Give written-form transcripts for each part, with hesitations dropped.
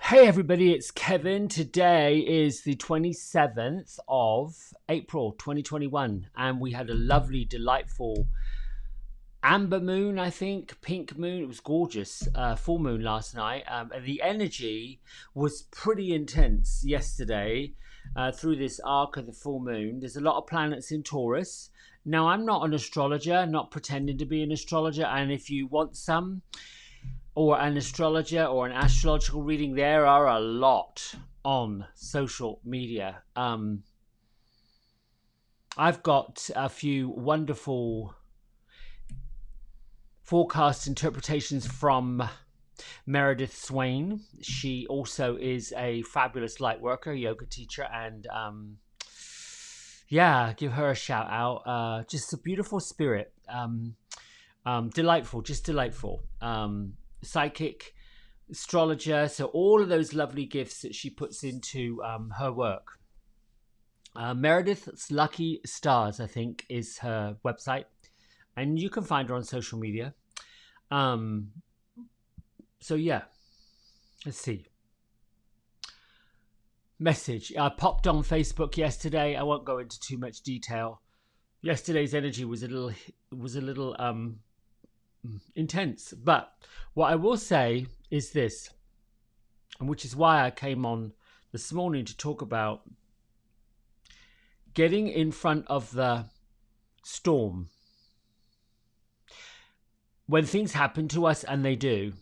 Hey everybody, it's Kevin. Today is the 27th of April 2021, and we had a lovely, delightful amber moon, I think, pink moon. It was gorgeous. Full moon last night. And the energy was pretty intense yesterday through this arc of the full moon. There's a lot of planets in Taurus. Now, I'm not an astrologer, not pretending to be an astrologer, and if you want some, or an astrologer or an astrological reading, there are a lot on social media. I've got a few wonderful forecast interpretations from Meredith Swain. She also is a fabulous light worker, yoga teacher, and yeah, give her a shout out. Just a beautiful spirit. Delightful, just delightful. Psychic, astrologer, so all of those lovely gifts that she puts into her work. Meredith's Lucky Stars, I think, is her website, and you can find her on social media. So yeah, let's see. Message. I popped on Facebook yesterday. I won't go into too much detail. Yesterday's energy was a little intense, but what I will say is this, and which is why I came on this morning to talk about getting in front of the storm. When things happen to us, and they do,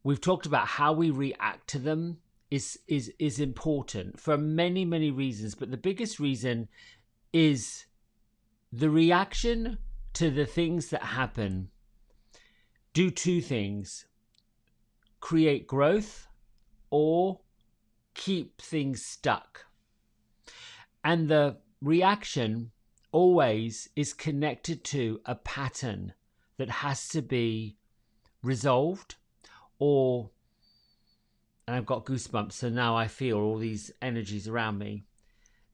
we've talked about how we react to them is important for many reasons, but the biggest reason is the reaction to the things that happen do two things: create growth or keep things stuck. And the reaction always is connected to a pattern that has to be resolved, or, and I've got goosebumps, so now I feel all these energies around me.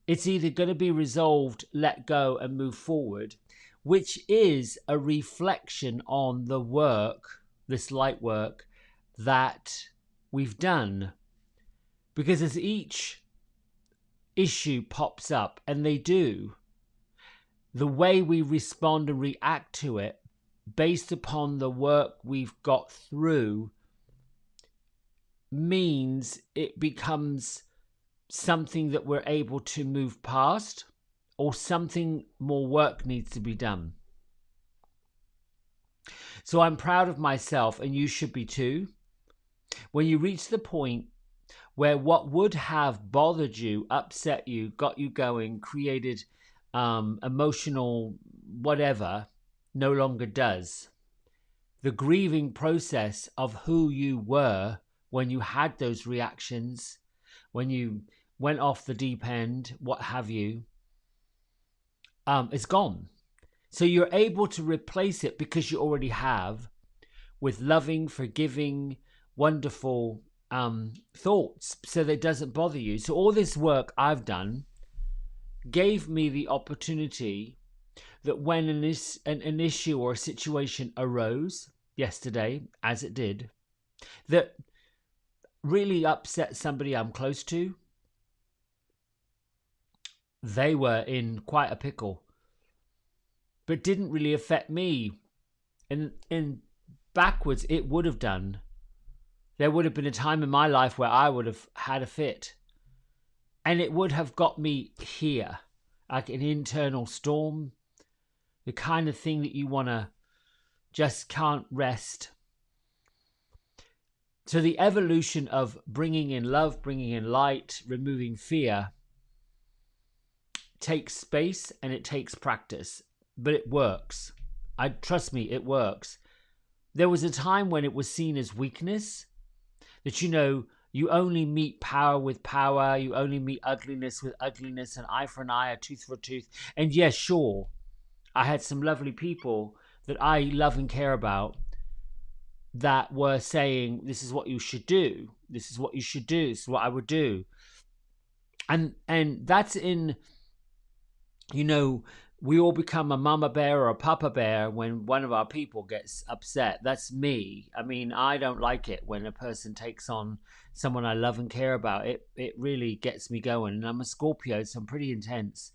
It's either going to be resolved, let go, and move forward, which is a reflection on the work, this light work, that we've done. Because as each issue pops up, and they do, the way we respond and react to it, based upon the work we've got through, means it becomes something that we're able to move past, or something more work needs to be done. So I'm proud of myself, and you should be too, when you reach the point where what would have bothered you, upset you, got you going, created emotional whatever, no longer does. The grieving process of who you were when you had those reactions, when you went off the deep end, what have you, it's gone. So you're able to replace it, because you already have, with loving, forgiving, wonderful thoughts, so that it doesn't bother you. So all this work I've done gave me the opportunity that when an issue or a situation arose yesterday, as it did, that really upset somebody I'm close to, they were in quite a pickle, but didn't really affect me. And in backwards, it would have done. There would have been a time in my life where I would have had a fit, and it would have got me here, like an internal storm, the kind of thing that you want to just can't rest. So the evolution of bringing in love, bringing in light, removing fear, takes space and it takes practice, but it works. Trust me, it works. There was a time when it was seen as weakness, that, you only meet power with power, you only meet ugliness with ugliness, an eye for an eye, a tooth for a tooth. And yes, sure, I had some lovely people that I love and care about that were saying, this is what you should do, this is what you should do, this is what I would do. And that's in, we all become a mama bear or a papa bear when one of our people gets upset. That's me. I mean, I don't like it when a person takes on someone I love and care about. It really gets me going. And I'm a Scorpio, so I'm pretty intense.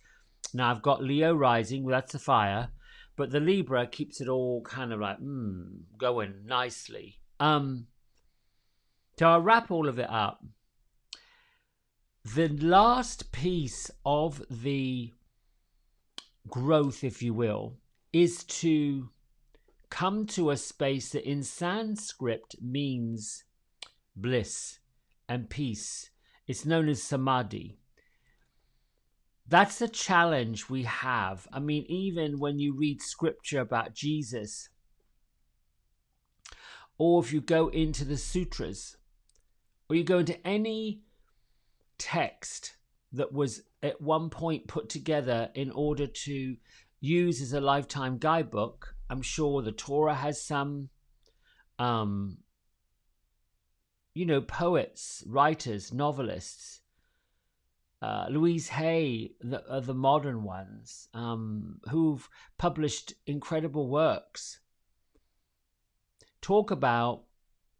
Now I've got Leo rising, well, that's the fire, but the Libra keeps it all kind of like going nicely. So I'll wrap all of it up. The last piece of the growth, if you will, is to come to a space that in Sanskrit means bliss and peace. It's known as samadhi. That's the challenge we have. I mean, even when you read scripture about Jesus, or if you go into the sutras, or you go into any text that was at one point put together in order to use as a lifetime guidebook. I'm sure the Torah has some, poets, writers, novelists. Louise Hay, the modern ones, who've published incredible works, talk about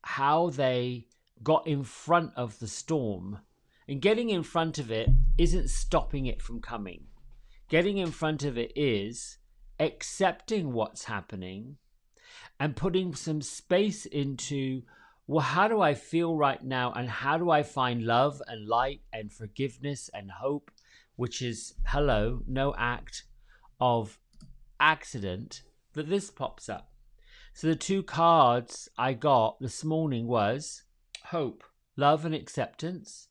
how they got in front of the storm. And getting in front of it isn't stopping it from coming. Getting in front of it is accepting what's happening and putting some space into, well, how do I feel right now? And how do I find love and light and forgiveness and hope, which is, hello, no act of accident that this pops up. So the two cards I got this morning was hope, love and acceptance.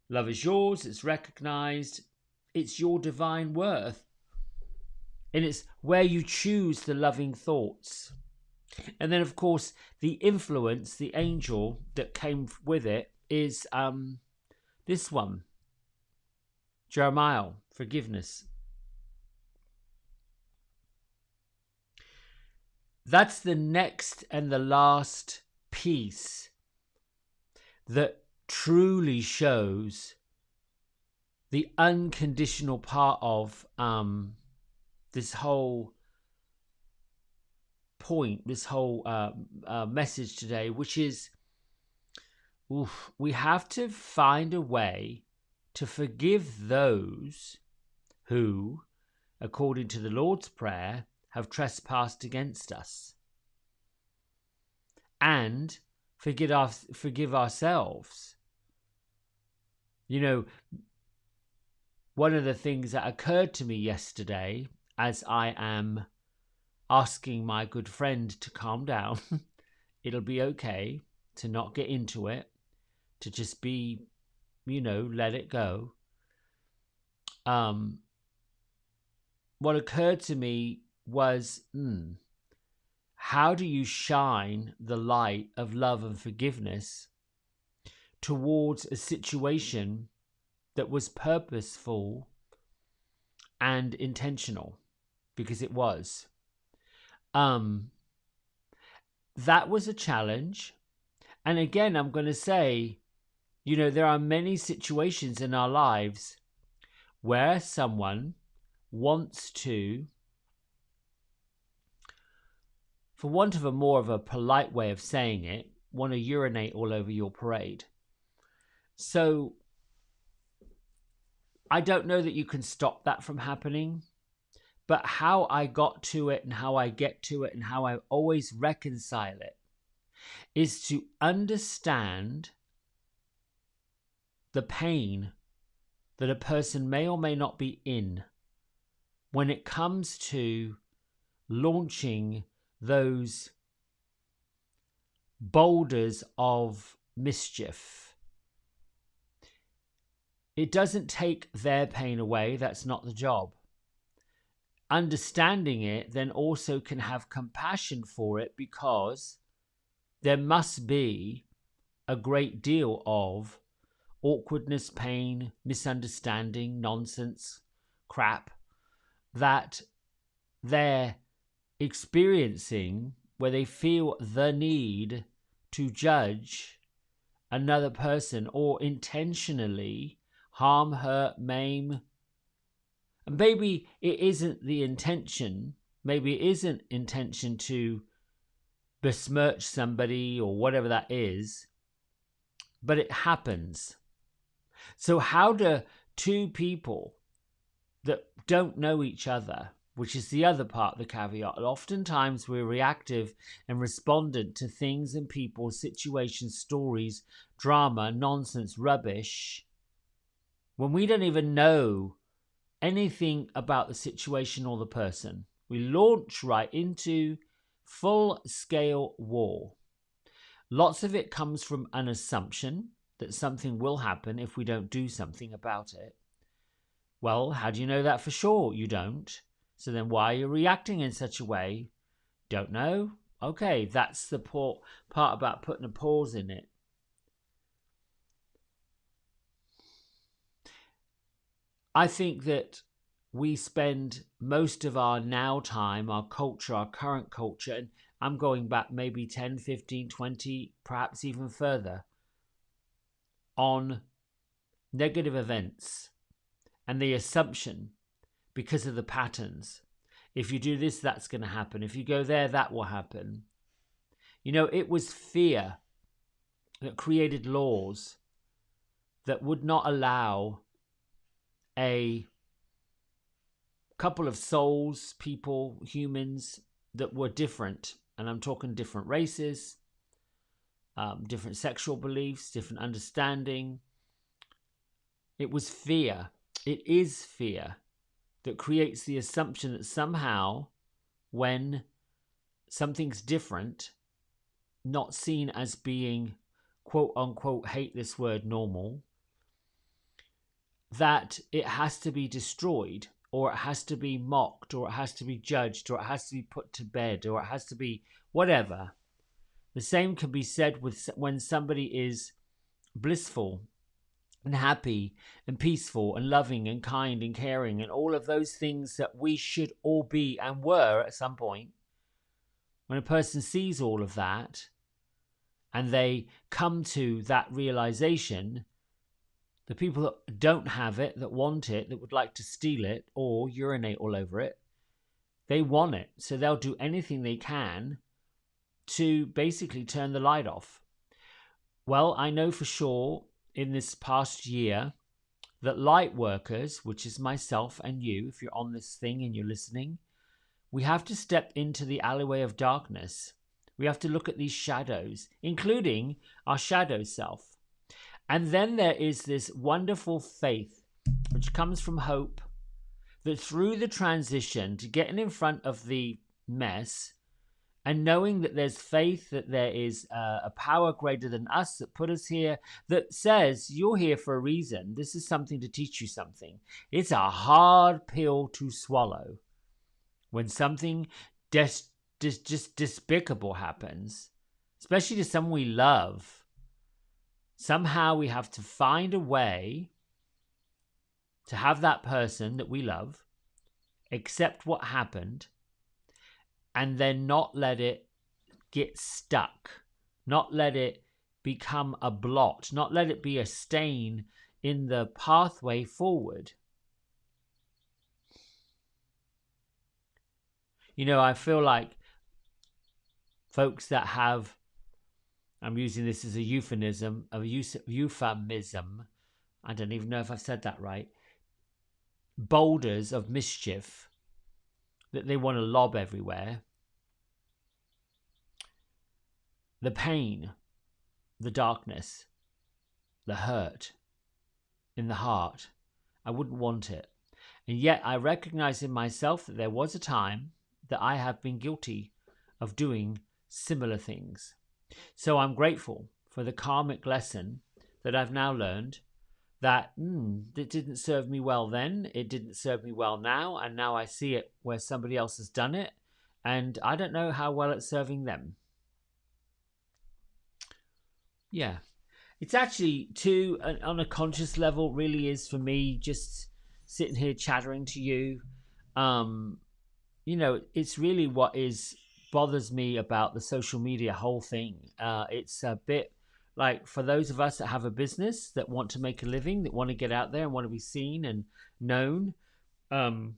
Love is yours, it's recognized, it's your divine worth. And it's where you choose the loving thoughts. And then, of course, the influence, the angel that came with it is this one, Jeremiah, forgiveness. That's the next and the last piece that truly shows the unconditional part of this whole point, this whole message today, which is we have to find a way to forgive those who, according to the Lord's Prayer, have trespassed against us, and forgive ourselves. You know, one of the things that occurred to me yesterday as I am asking my good friend to calm down, it'll be okay, to not get into it, to just be, let it go. What occurred to me was, how do you shine the light of love and forgiveness towards a situation that was purposeful and intentional? Because it was. That was a challenge. And again, I'm going to say, there are many situations in our lives where someone wants to, for want of a more of a polite way of saying it, want to urinate all over your parade. So I don't know that you can stop that from happening, but how I got to it and how I get to it and how I always reconcile it is to understand the pain that a person may or may not be in when it comes to launching those boulders of mischief. It doesn't take their pain away. That's not the job. Understanding it then also can have compassion for it, because there must be a great deal of awkwardness, pain, misunderstanding, nonsense, crap that they're experiencing, where they feel the need to judge another person or intentionally harm, hurt, maim And maybe it isn't intention to besmirch somebody or whatever that is, but it happens. So how do two people that don't know each other, which is the other part of the caveat, oftentimes we're reactive and respondent to things and people, situations, stories, drama, nonsense, rubbish, when we don't even know anything about the situation or the person. We launch right into full-scale war. Lots of it comes from an assumption that something will happen if we don't do something about it. Well, how do you know that for sure? You don't. So then why are you reacting in such a way? Don't know? Okay, that's the part about putting a pause in it. I think that we spend most of our now time, our culture, our current culture, and I'm going back maybe 10, 15, 20, perhaps even further, on negative events and the assumption, because of the patterns, if you do this, that's going to happen. If you go there, that will happen. You know, it was fear that created laws that would not allow a couple of souls, people, humans that were different. And I'm talking different races, different sexual beliefs, different understanding. It was fear. It is fear that creates the assumption that somehow when something's different, not seen as being quote unquote, hate this word, normal, that it has to be destroyed, or it has to be mocked, or it has to be judged, or it has to be put to bed, or it has to be whatever. The same can be said with when somebody is blissful and happy and peaceful and loving and kind and caring and all of those things that we should all be and were at some point. When a person sees all of that and they come to that realization, the people that don't have it, that want it, that would like to steal it or urinate all over it, they want it. So they'll do anything they can to basically turn the light off. Well, I know for sure in this past year that light workers, which is myself and you, if you're on this thing and you're listening, we have to step into the alleyway of darkness. We have to look at these shadows, including our shadow self. And then there is this wonderful faith, which comes from hope, that through the transition to getting in front of the mess and knowing that there's faith, that there is a power greater than us that put us here, that says you're here for a reason. This is something to teach you something. It's a hard pill to swallow. When something just despicable happens, especially to someone we love, somehow we have to find a way to have that person that we love accept what happened and then not let it get stuck, not let it become a blot, not let it be a stain in the pathway forward. You know, I feel like folks that have, I'm using this as a euphemism, I don't even know if I've said that right, boulders of mischief that they want to lob everywhere. The pain, the darkness, the hurt in the heart, I wouldn't want it. And yet I recognize in myself that there was a time that I have been guilty of doing similar things. So I'm grateful for the karmic lesson that I've now learned, that it didn't serve me well then, it didn't serve me well now, and now I see it where somebody else has done it, and I don't know how well it's serving them. Yeah. It's actually, too, on a conscious level, really is for me, just sitting here chattering to you. You know, it's really what bothers me about the social media whole thing. It's a bit like, for those of us that have a business, that want to make a living, that want to get out there and want to be seen and known, um,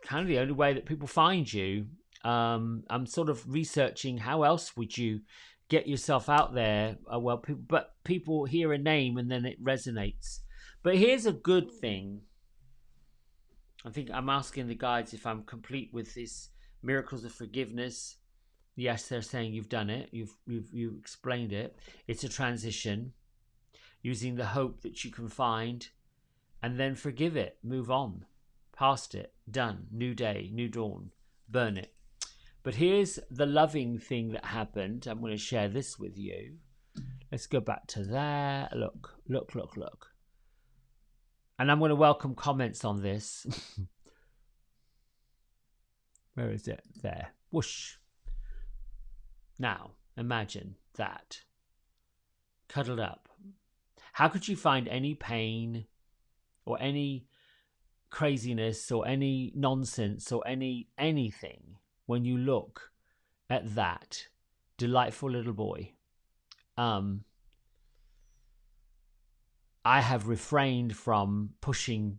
kind of the only way that people find you. I'm sort of researching how else would you get yourself out there. But people hear a name and then it resonates. But here's a good thing. I think I'm asking the guides if I'm complete with this miracles of forgiveness. Yes, they're saying you've done it. You've explained it. It's a transition, using the hope that you can find, and then forgive it. Move on, past it. Done. New day, new dawn. Burn it. But here's the loving thing that happened. I'm going to share this with you. Let's go back to there. Look. And I'm going to welcome comments on this. Where is it? There. Whoosh. Now, imagine that. Cuddled up. How could you find any pain or any craziness or any nonsense or anything when you look at that delightful little boy? I have refrained from pushing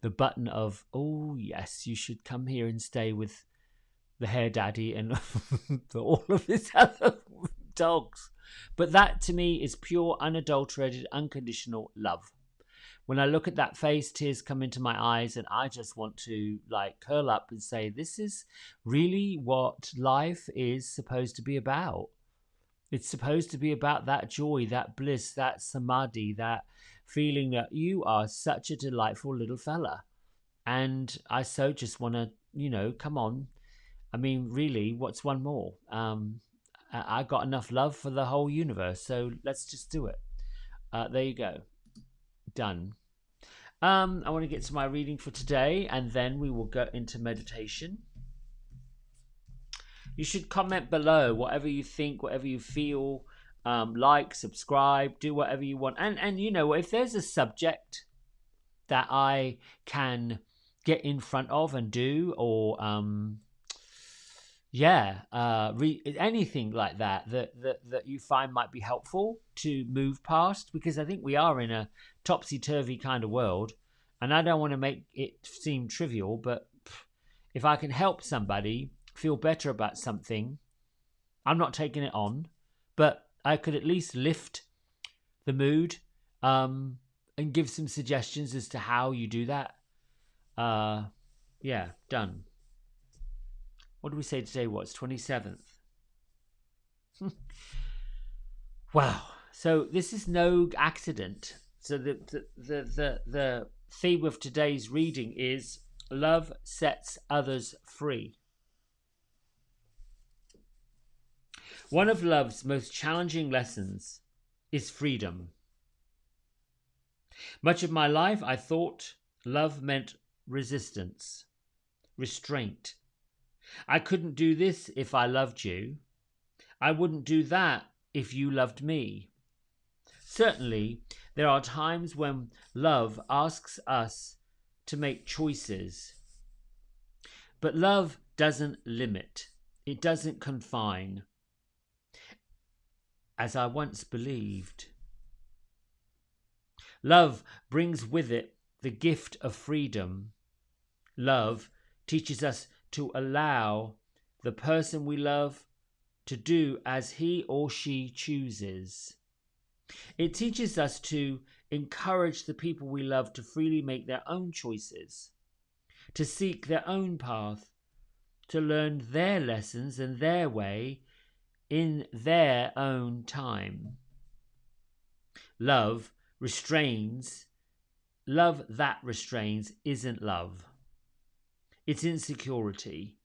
the button of, oh yes, you should come here and stay with the hair daddy and all of his other dogs. But that to me is pure, unadulterated, unconditional love. When I look at that face, tears come into my eyes, and I just want to like curl up and say, this is really what life is supposed to be about. It's supposed to be about that joy, that bliss, that samadhi, that feeling that you are such a delightful little fella. And I so just want to, come on. I mean, really, what's one more? I got enough love for the whole universe, so let's just do it. There you go. Done. I want to get to my reading for today, and then we will go into meditation. You should comment below whatever you think, whatever you feel. Like, subscribe, do whatever you want. And if there's a subject that I can get in front of and do, or anything like that you find might be helpful to move past, because I think we are in a topsy-turvy kind of world, and I don't want to make it seem trivial, but if I can help somebody feel better about something, I'm not taking it on, but I could at least lift the mood and give some suggestions as to how you do that. Done. What do we say today? What's 27th? Wow. So this is no accident. So the theme of today's reading is love sets others free. One of love's most challenging lessons is freedom. Much of my life I thought love meant resistance, restraint. I couldn't do this if I loved you. I wouldn't do that if you loved me. Certainly, there are times when love asks us to make choices. But love doesn't limit. It doesn't confine. As I once believed. Love brings with it the gift of freedom. Love teaches us to allow the person we love to do as he or she chooses. It teaches us to encourage the people we love to freely make their own choices, to seek their own path, to learn their lessons and their way in their own time. Love restrains. Love that restrains isn't love. It's insecurity.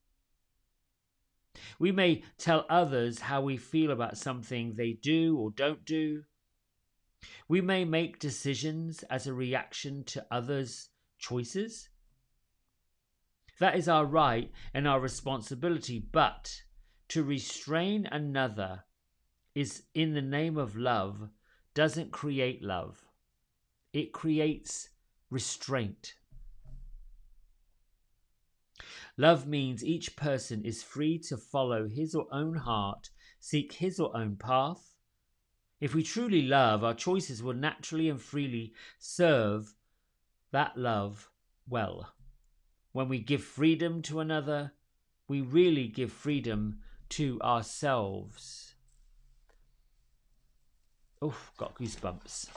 We may tell others how we feel about something they do or don't do. We may make decisions as a reaction to others' choices. That is our right and our responsibility, but to restrain another is in the name of love doesn't create love. It creates restraint. Love means each person is free to follow his or own heart, seek his or own path. If we truly love, our choices will naturally and freely serve that love well. When we give freedom to another, we really give freedom to ourselves. Oh, got goosebumps.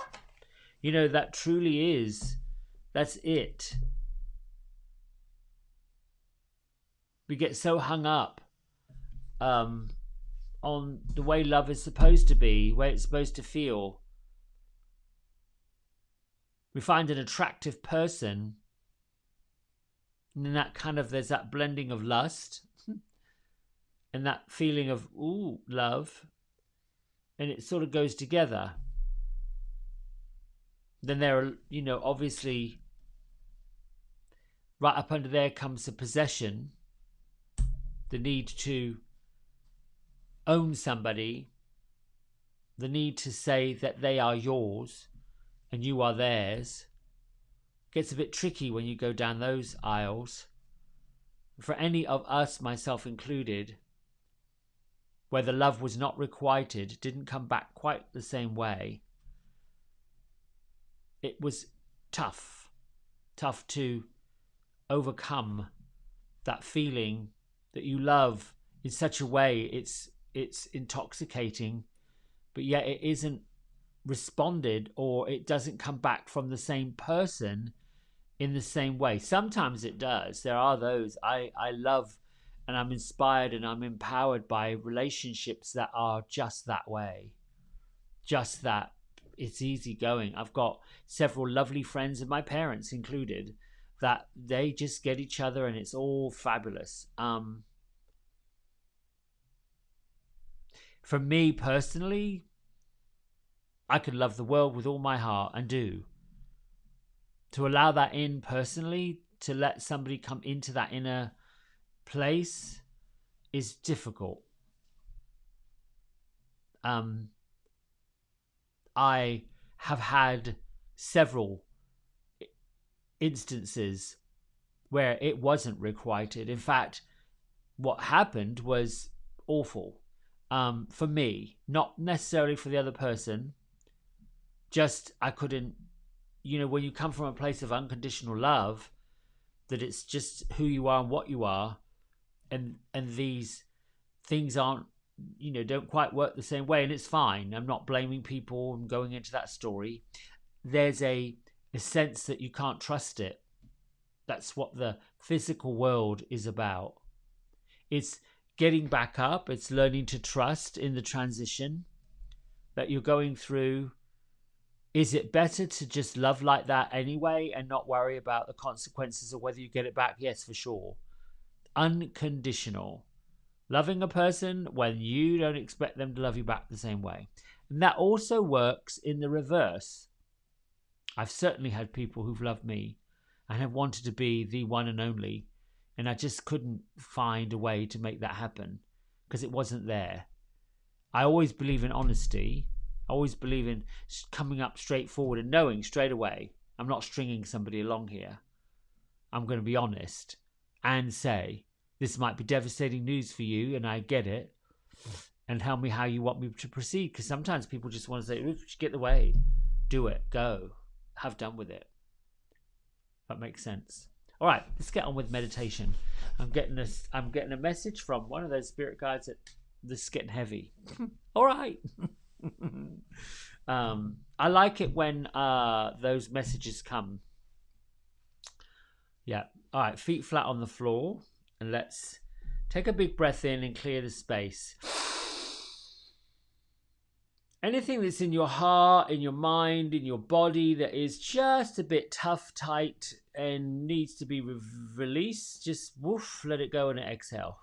You know, that truly is, that's it. We get so hung up on the way love is supposed to be, where it's supposed to feel. We find an attractive person, and then that kind of, there's that blending of lust and that feeling of, ooh, love, and it sort of goes together. Then there are, you know, obviously, right up under there comes the possession, the need to own somebody, the need to say that they are yours and you are theirs. It gets a bit tricky when you go down those aisles. For any of us, myself included, where the love was not requited, didn't come back quite the same way, it was tough to overcome that feeling that you love in such a way it's intoxicating, but yet it isn't responded, or it doesn't come back from the same person in the same way. Sometimes it does. There are those I love, and I'm inspired and I'm empowered by relationships that are just that way, just that it's easy going. I've got several lovely friends, and my parents included, that they just get each other and it's all fabulous. For me personally, I could love the world with all my heart, and do. To allow that in personally, to let somebody come into that inner place, is difficult. I have had several instances where it wasn't requited. In fact, what happened was awful, for me, not necessarily for the other person. Just, I couldn't, you know, when you come from a place of unconditional love, that it's just who you are and what you are, and these things aren't, you know, don't quite work the same way, and it's fine. I'm not blaming people and going into that story. There's a sense that you can't trust it. That's what the physical world is about. It's getting back up. It's learning to trust in the transition that you're going through. Is it better to just love like that anyway and not worry about the consequences of whether you get it back? Yes, for sure. Unconditional. Loving a person when you don't expect them to love you back the same way. And that also works in the reverse. I've certainly had people who've loved me and have wanted to be the one and only, and I just couldn't find a way to make that happen because it wasn't there. I always believe in honesty. I always believe in coming up straightforward and knowing straight away, I'm not stringing somebody along here. I'm going to be honest and say, this might be devastating news for you, and I get it, and tell me how you want me to proceed. Because sometimes people just want to say, get the way, do it, go, have done with it. That makes sense. All right, let's get on with meditation. I'm getting a message from one of those spirit guides that this is getting heavy. All right. I like it when those messages come. Yeah. All right, feet flat on the floor, and let's take a big breath in and clear the space. Anything that's in your heart, in your mind, in your body that is just a bit tough, tight, and needs to be released, just woof, let it go and exhale.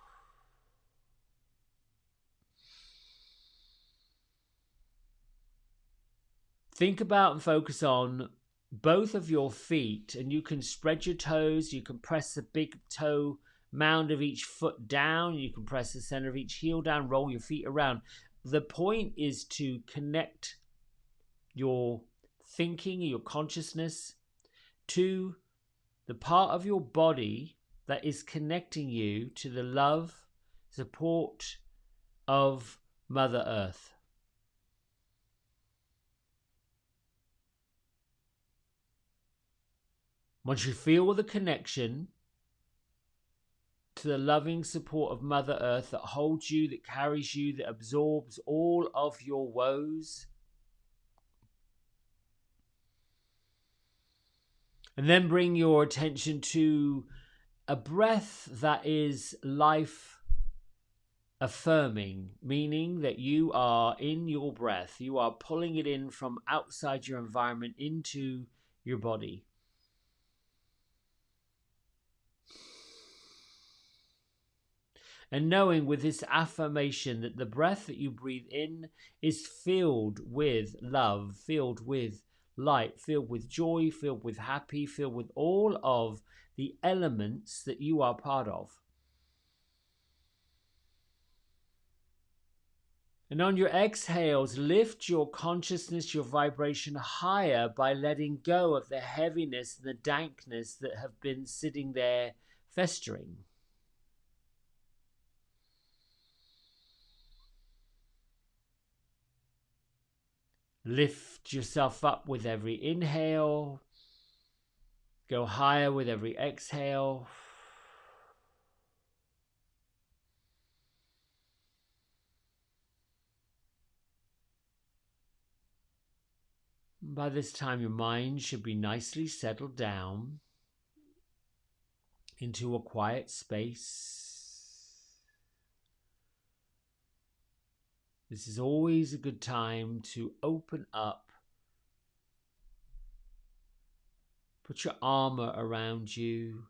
Think about and focus on both of your feet, and you can spread your toes. You can press the big toe mound of each foot down. You can press the center of each heel down, roll your feet around. The point is to connect your thinking, your consciousness, to the part of your body that is connecting you to the love, support of Mother Earth. Once you feel the connection to the loving support of Mother Earth that holds you, that carries you, that absorbs all of your woes, and then bring your attention to a breath that is life affirming, meaning that you are in your breath, you are pulling it in from outside your environment into your body. And knowing with this affirmation that the breath that you breathe in is filled with love, filled with light, filled with joy, filled with happy, filled with all of the elements that you are part of. And on your exhales, lift your consciousness, your vibration higher by letting go of the heaviness and the dankness that have been sitting there festering. Lift yourself up with every inhale. Go higher with every exhale. By this time, your mind should be nicely settled down into a quiet space. This is always a good time to open up. Put your armor around you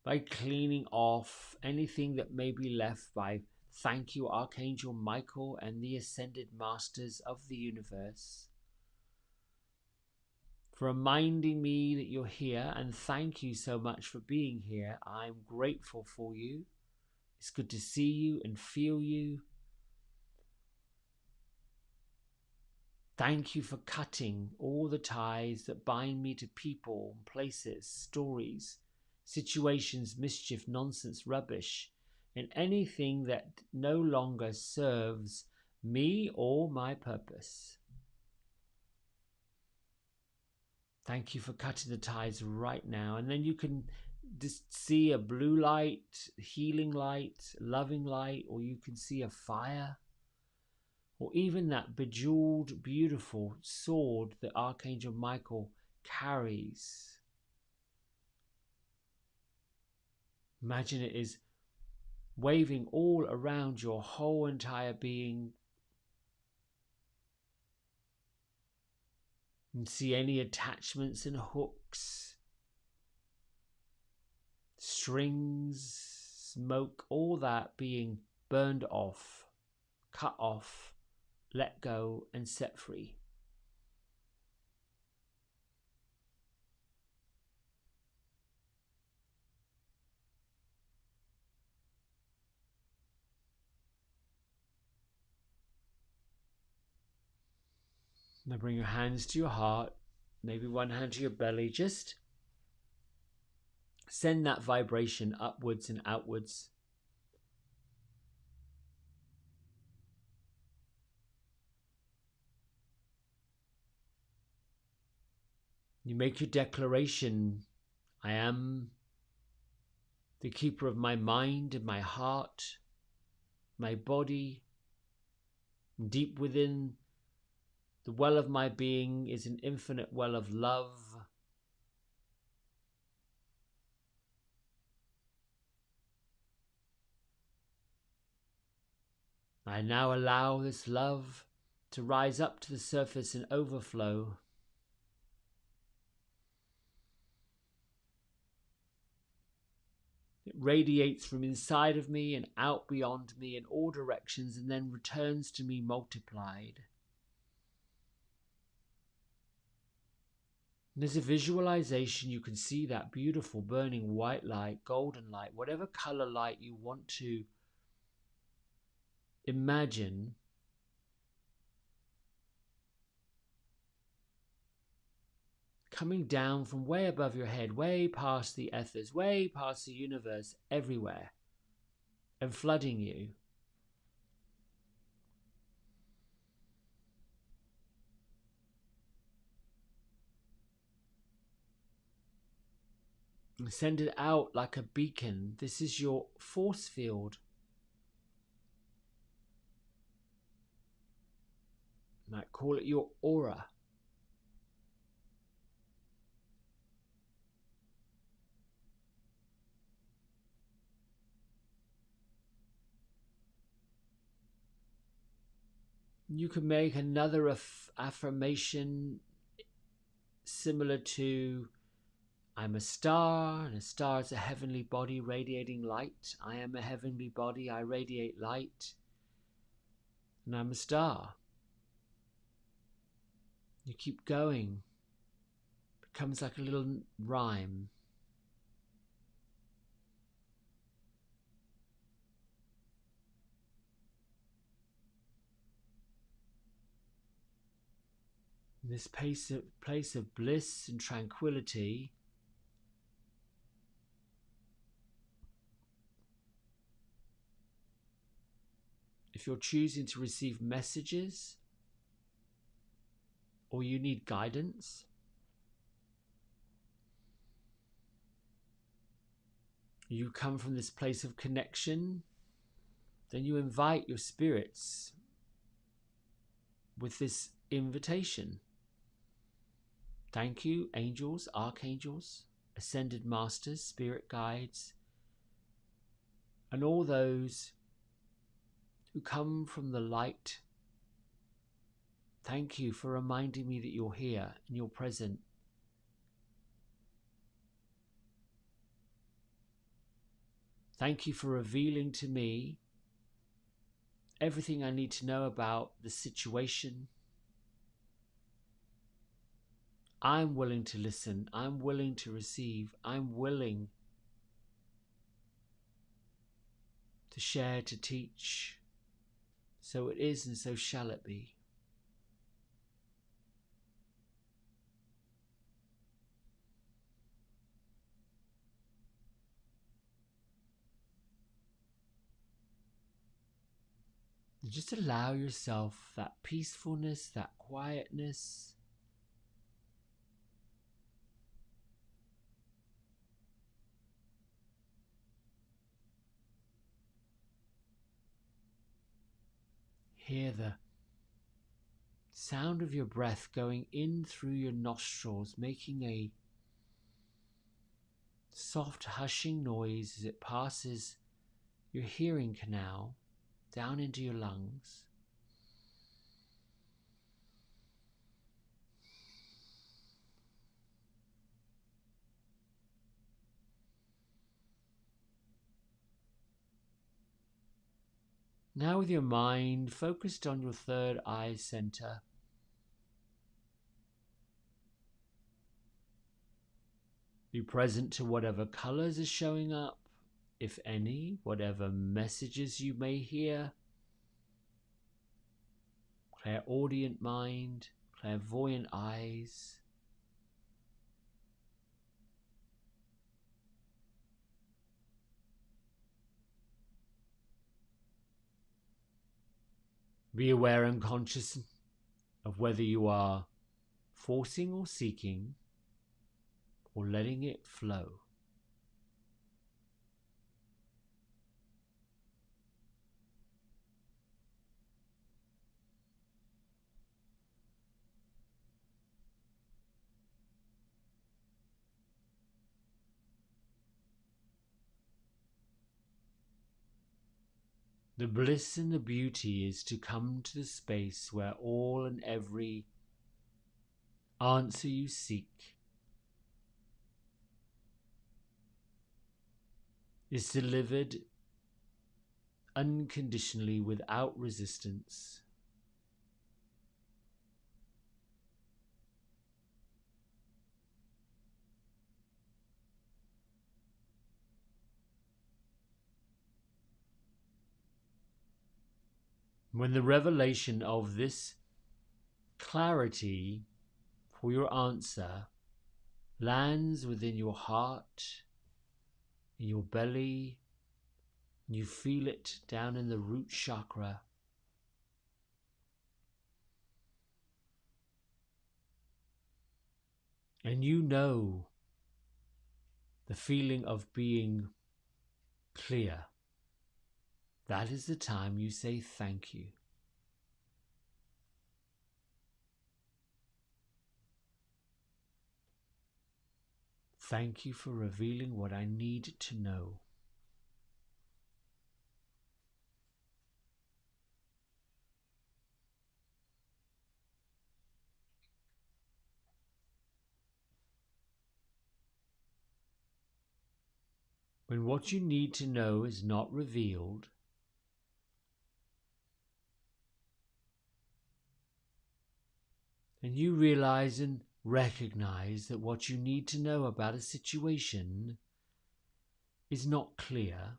by cleaning off anything that may be left by thank you, Archangel Michael and the Ascended Masters of the Universe, for reminding me that you're here, and thank you so much for being here. I'm grateful for you. It's good to see you and feel you. Thank you for cutting all the ties that bind me to people, places, stories, situations, mischief, nonsense, rubbish, and anything that no longer serves me or my purpose. Thank you for cutting the ties right now. And then you can just see a blue light, healing light, loving light, or you can see a fire, or even that bejeweled, beautiful sword that Archangel Michael carries. Imagine it is waving all around your whole entire being. And see any attachments and hooks, strings, smoke, all that being burned off, cut off, let go, and set free. Now bring your hands to your heart, maybe one hand to your belly. Just send that vibration upwards and outwards. You make your declaration, I am the keeper of my mind and my heart, my body. Deep within the well of my being is an infinite well of love. I now allow this love to rise up to the surface and overflow. It radiates from inside of me and out beyond me in all directions, and then returns to me multiplied. And as a visualization, you can see that beautiful burning white light, golden light, whatever color light you want to imagine. Coming down from way above your head, way past the ethers, way past the universe, everywhere, and flooding you. Send it out like a beacon. This is your force field. You might call it your aura. You can make another affirmation similar to I'm a star, and a star is a heavenly body radiating light. I am a heavenly body, I radiate light, and I'm a star. You keep going. It becomes like a little rhyme. In this place of bliss and tranquility, if you're choosing to receive messages or you need guidance, you come from this place of connection, then you invite your spirits with this invitation. Thank you, angels, archangels, ascended masters, spirit guides, and all those who come from the light. Thank you for reminding me that you're here and you're present. Thank you for revealing to me everything I need to know about the situation. I'm willing to listen. I'm willing to receive. I'm willing to share, to teach. So it is, and so shall it be. Just allow yourself that peacefulness, that quietness. Hear the sound of your breath going in through your nostrils, making a soft hushing noise as it passes your hearing canal down into your lungs. Now with your mind focused on your third eye center, be present to whatever colors are showing up, if any, whatever messages you may hear. Clairaudient mind, clairvoyant eyes. Be aware and conscious of whether you are forcing or seeking, or letting it flow. The bliss and the beauty is to come to the space where all and every answer you seek is delivered unconditionally without resistance. When the revelation of this clarity for your answer lands within your heart, in your belly, you feel it down in the root chakra, and you know the feeling of being clear, that is the time you say thank you. Thank you for revealing what I need to know. When what you need to know is not revealed, and you realize and recognize that what you need to know about a situation is not clear,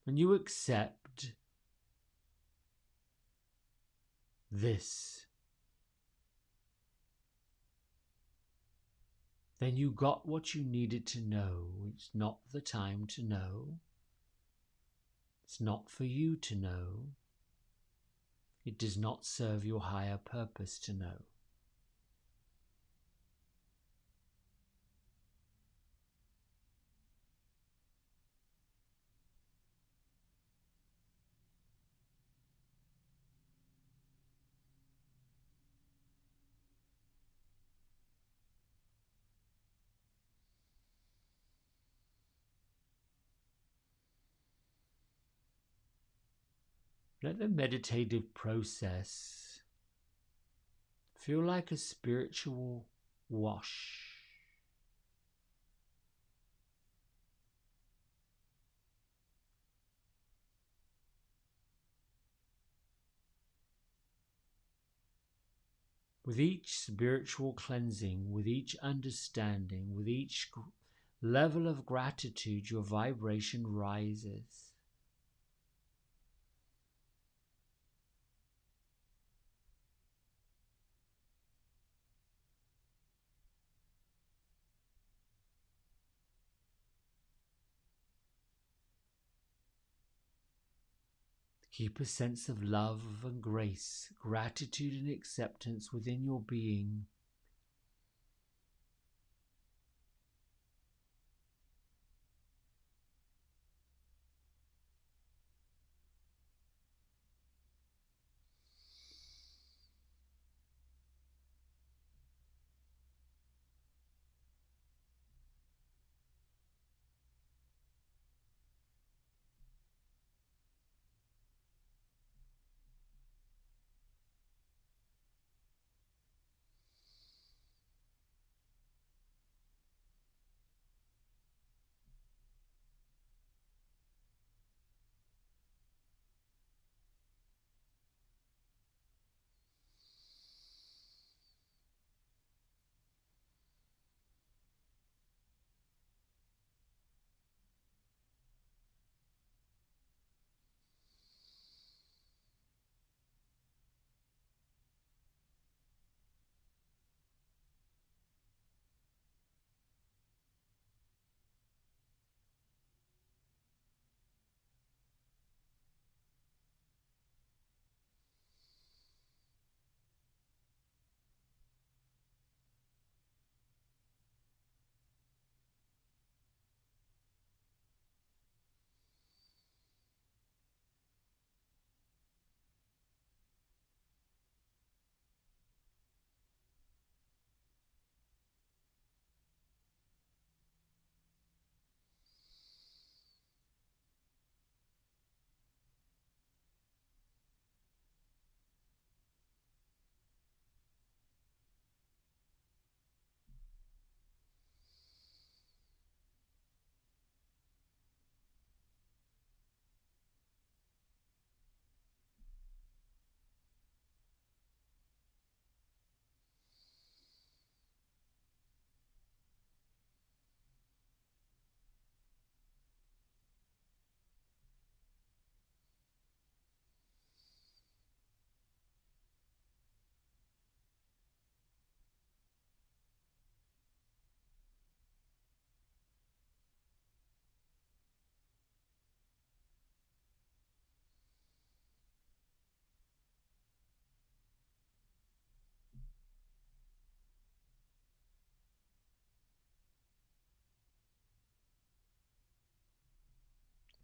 and you accept this, then you got what you needed to know. It's not the time to know. It's not for you to know. It does not serve your higher purpose to know. Let the meditative process feel like a spiritual wash. With each spiritual cleansing, with each understanding, with each level of gratitude, your vibration rises. Keep a sense of love and grace, gratitude and acceptance within your being.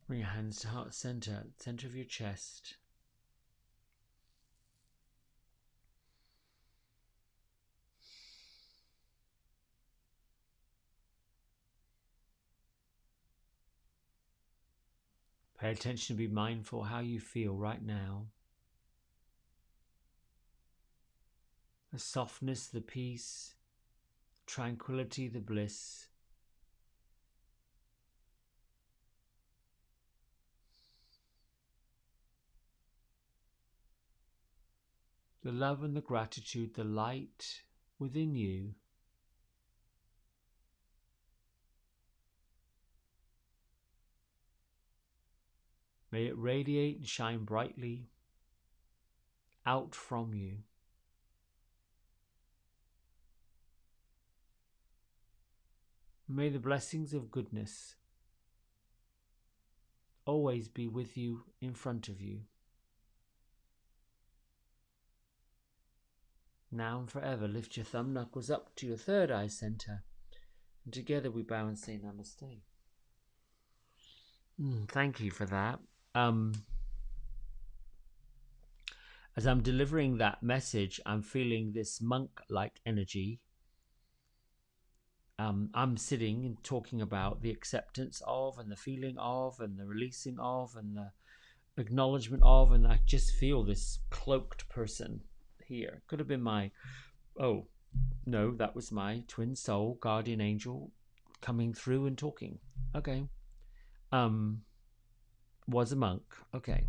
Bring your hands to heart center, center of your chest. Pay attention to be mindful how you feel right now. The softness, the peace, tranquility, the bliss. The love and the gratitude, the light within you. May it radiate and shine brightly out from you. May the blessings of goodness always be with you, in front of you. Now and forever, lift your thumb knuckles up to your third eye center, and together we bow and say namaste. Thank you for that. As I'm delivering that message, I'm feeling this monk-like energy. I'm sitting and talking about the acceptance of, and the feeling of, and the releasing of, and the acknowledgement of, and I just feel this cloaked person here. Could have been my, oh no, that was my twin soul guardian angel coming through and talking. Okay. Was a monk. Okay.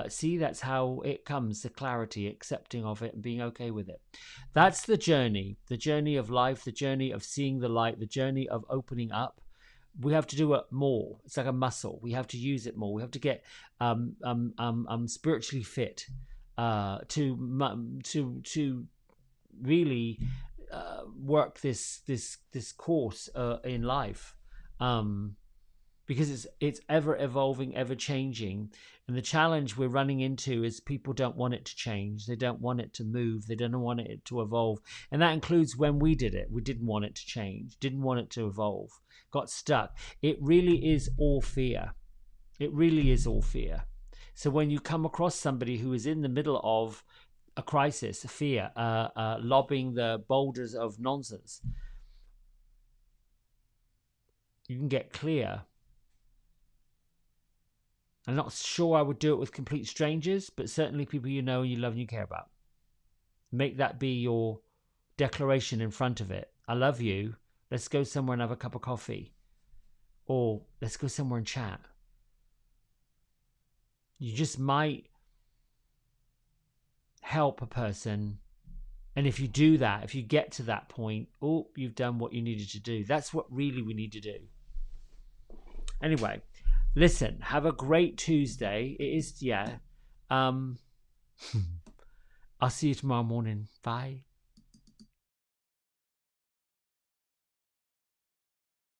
See, that's how it comes, the clarity, accepting of it and being okay with it. That's the journey of life, the journey of seeing the light, the journey of opening up. We have to do it more. It's like a muscle. We have to use it more. We have to get spiritually fit to really work this course in life. Because it's ever evolving, ever changing. And the challenge we're running into is people don't want it to change. They don't want it to move. They don't want it to evolve. And that includes when we did it. We didn't want it to change, didn't want it to evolve, got stuck. It really is all fear. It really is all fear. So when you come across somebody who is in the middle of a crisis, a fear, lobbing the boulders of nonsense, you can get clear. I'm not sure I would do it with complete strangers, but certainly people you know and you love and you care about. Make that be your declaration in front of it. I love you. Let's go somewhere and have a cup of coffee. Or let's go somewhere and chat. You just might help a person. And if you do that, if you get to that point, you've done what you needed to do. That's what really we need to do. Anyway. Listen, have a great Tuesday. It is, yeah. I'll see you tomorrow morning. Bye.